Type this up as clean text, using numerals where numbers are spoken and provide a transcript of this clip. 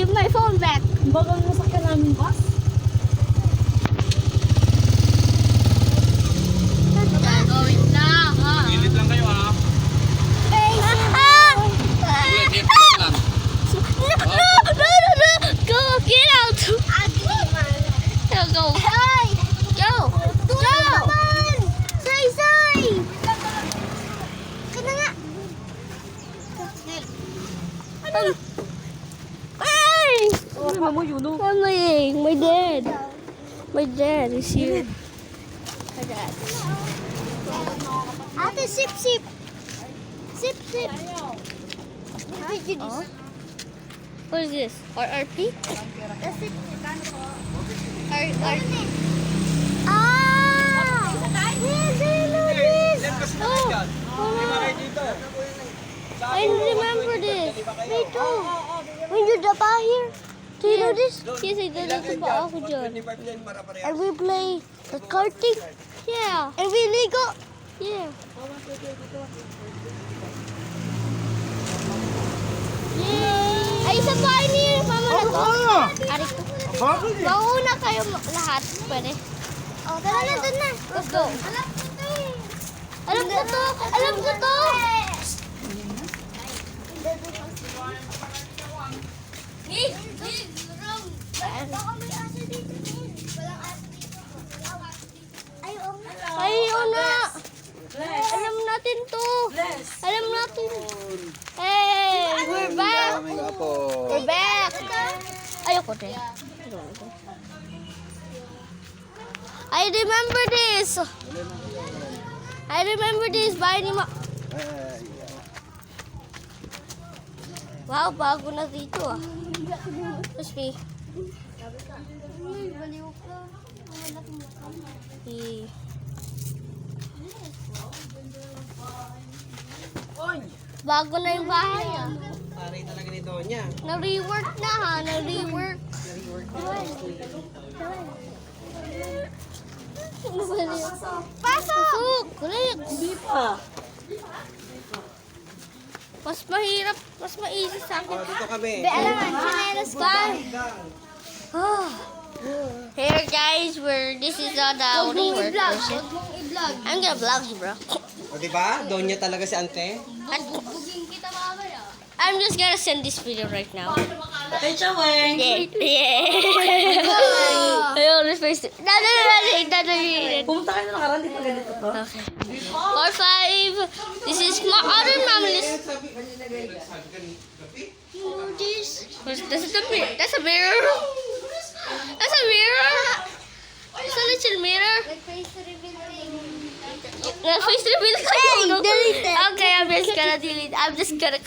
give my phone back. Bagang nasakyan namin bus. Gagawin na, ha? Gilid lang kayo, ha? No! Go, get out! Go. Go! Say! Kana nga. Ay! Ano mo yun, no? Annoying. My dad is here. My dad. Ate, sip. Sip. Oh. What is this? RRP? That's it. RRP. Ah! Yes, I know this. I remember this. Me too. When you dapa here. Do you know this? Yes, I did. Dapa ako dyan. And we play the karting. Yeah. And we Lego. Yeah. Yay! Ay, isa pa ni Mama na to. Arik ko. Mauna kayo lahat. Pwede. Oh, tara na, dun na. Let's go. Alam ko to. Ayaw na. Alam natin to. Alam natin. Hey, we're back. We're back. Ayoko din. I remember this. Bye ni Ma. Wow, bago na dito ah. Tapos me. Bago na yung bahay ah. Pare talaga ni Donya. Na-rework na ha, na-rework. Pasok! Kulit! Hindi pa. Mas mahirap, mas maisi sa akin. Dito kami. Alam, chinelas ka. Here guys, this is the only work person. I'm gonna vlog you, bro. O, diba? Donya talaga si Ante. I'm just gonna send this video right now. Hey, Chaweng. Yeah. Ayun, let's face it. Dali. Pumunta kayo na nakaraan, di pa ganito to. Okay. 4-5. This is my other mammalist. That's a mirror. That's a mirror. It's a little mirror. Face reveal. Delete it. Okay, I'm just gonna delete. I'm just gonna.